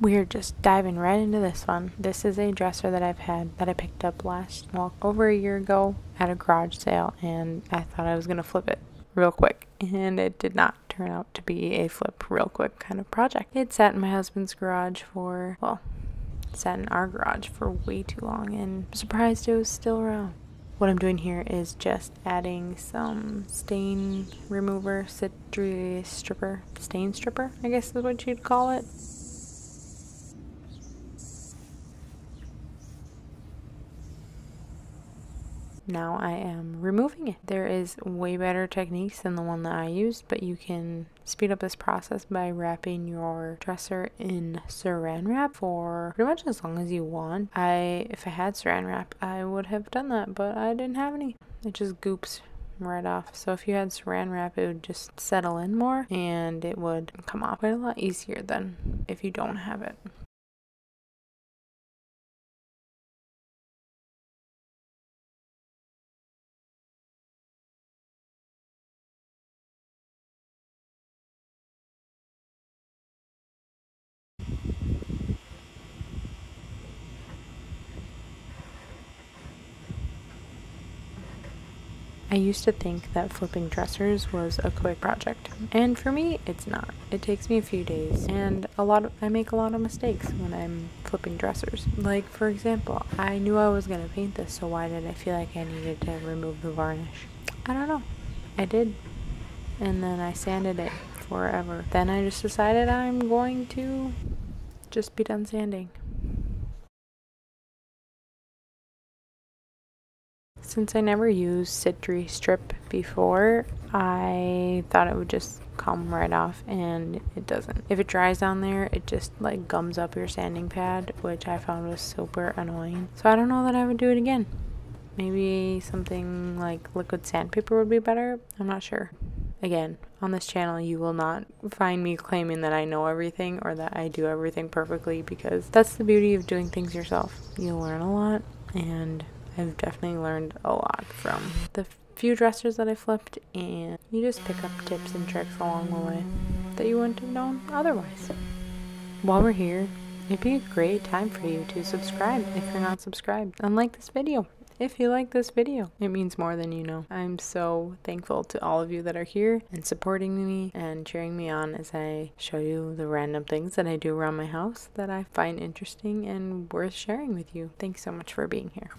We're just diving right into this one. This is a dresser that I've had that I picked up over a year ago at a garage sale, and I thought I was going to flip it real quick, and it did not turn out to be a flip real quick kind of project. It sat in my husband's garage sat in our garage for way too long, and I'm surprised it was still around. What I'm doing here is just adding some stain remover, stain stripper, I guess is what you'd call it. Now I am removing it. There is way better techniques than the one that I used, but you can speed up this process by wrapping your dresser in saran wrap for pretty much as long as you want. If I had saran wrap, I would have done that, but I didn't have any. It just goops right off. So if you had saran wrap, it would just settle in more and it would come off quite a lot easier than if you don't have it. I used to think that flipping dressers was a quick project, and for me it's not. It takes me a few days, and I make a lot of mistakes when I'm flipping dressers. Like, for example, I knew I was gonna paint this, so why did I feel like I needed to remove the varnish? I don't know. I did. And then I sanded it forever. Then I just decided I'm going to just be done sanding. Since I never used Citri Strip before, I thought it would just come right off, and it doesn't. If it dries down there, it just like gums up your sanding pad, which I found was super annoying. So I don't know that I would do it again. Maybe something like liquid sandpaper would be better. I'm not sure. Again, on this channel, you will not find me claiming that I know everything or that I do everything perfectly, because that's the beauty of doing things yourself. You learn a lot, and I've definitely learned a lot from the few dressers that I flipped, and you just pick up tips and tricks along the way that you wouldn't have known otherwise. While we're here, it'd be a great time for you to subscribe if you're not subscribed, and like this video. If you like this video, it means more than you know. I'm so thankful to all of you that are here and supporting me and cheering me on as I show you the random things that I do around my house that I find interesting and worth sharing with you. Thanks so much for being here.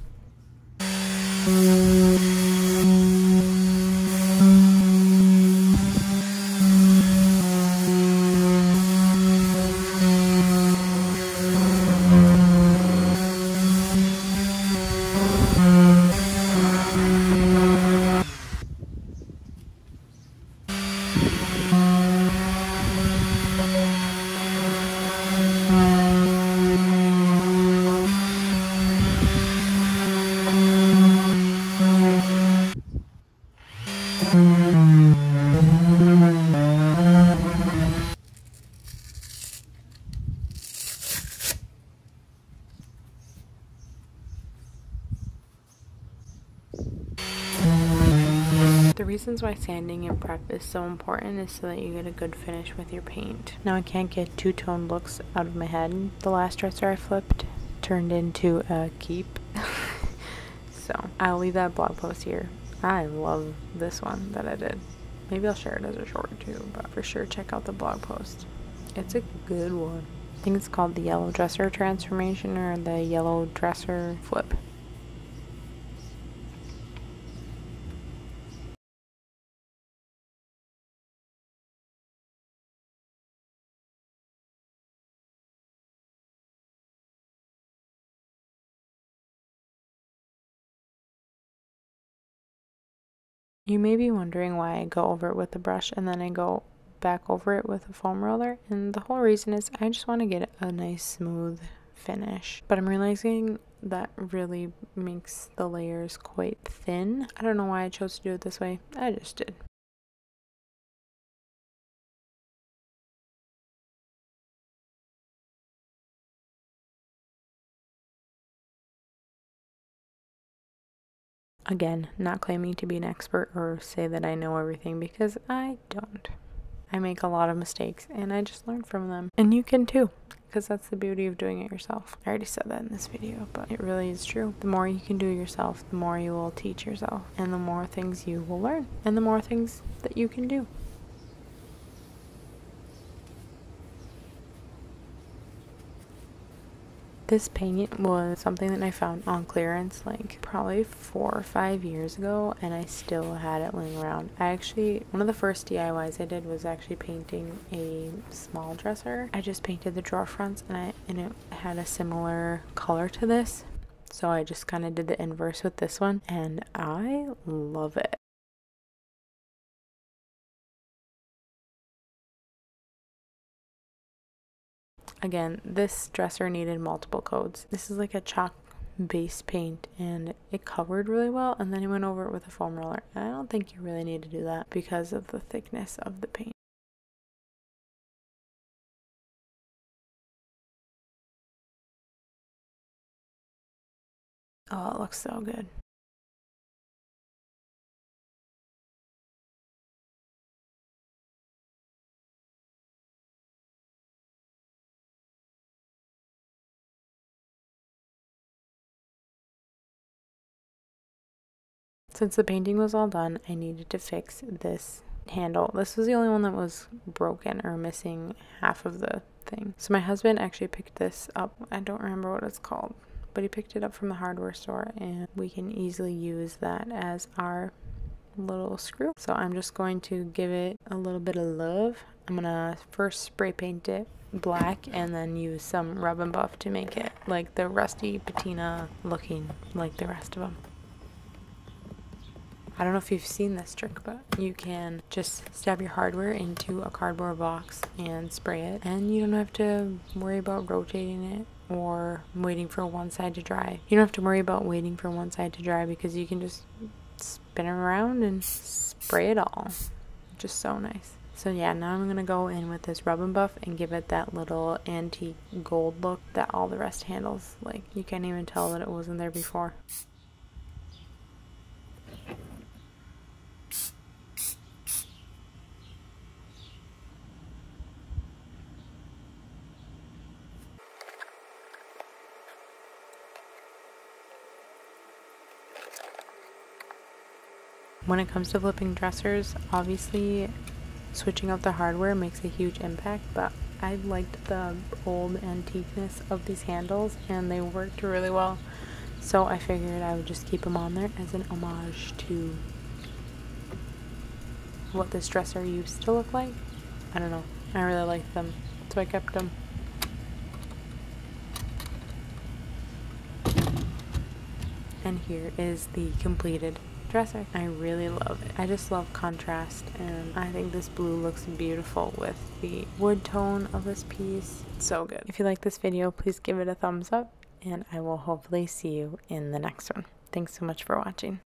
The reasons why sanding and prep is so important is so that you get a good finish with your paint. Now I can't get two-tone looks out of my head. The last dresser I flipped turned into a keep. So I'll leave that blog post here. I love this one that I did. Maybe I'll share it as a short too, but for sure check out the blog post. It's a good one. I think it's called the yellow dresser transformation or the yellow dresser flip. You may be wondering why I go over it with a brush and then I go back over it with a foam roller, and the whole reason is I just want to get a nice smooth finish. But I'm realizing that really makes the layers quite thin. I don't know why I chose to do it this way. I just did. Again, not claiming to be an expert or say that I know everything, because I don't. I make a lot of mistakes and I just learn from them. And you can too, because that's the beauty of doing it yourself. I already said that in this video, but it really is true. The more you can do yourself, the more you will teach yourself, and the more things you will learn, and the more things that you can do. This paint was something that I found on clearance like probably 4 or 5 years ago, and I still had it laying around. One of the first DIYs I did was actually painting a small dresser. I just painted the drawer fronts and it had a similar color to this. So I just kind of did the inverse with this one, and I love it. Again, this dresser needed multiple coats. This is like a chalk base paint and it covered really well, and then I went over it with a foam roller. I don't think you really need to do that because of the thickness of the paint. Oh, it looks so good. Since the painting was all done, I needed to fix this handle. This was the only one that was broken or missing half of the thing. So my husband actually picked this up. I don't remember what it's called, but he picked it up from the hardware store, and we can easily use that as our little screw. So I'm just going to give it a little bit of love. I'm gonna first spray paint it black and then use some rub and buff to make it like the rusty patina looking like the rest of them. I don't know if you've seen this trick, but you can just stab your hardware into a cardboard box and spray it, and you don't have to worry about rotating it or waiting for one side to dry. You don't have to worry about waiting for one side to dry because you can just spin it around and spray it all. Just so nice. So yeah, now I'm gonna go in with this rub and buff and give it that little antique gold look that all the rest handles. Like, you can't even tell that it wasn't there before. When it comes to flipping dressers, obviously switching out the hardware makes a huge impact, but I liked the old antiqueness of these handles and they worked really well. So I figured I would just keep them on there as an homage to what this dresser used to look like. I don't know. I really liked them, so I kept them. And here is the completed dresser. I really love it. I just love contrast, and I think this blue looks beautiful with the wood tone of this piece. It's so good. If you like this video, please give it a thumbs up, and I will hopefully see you in the next one. Thanks so much for watching.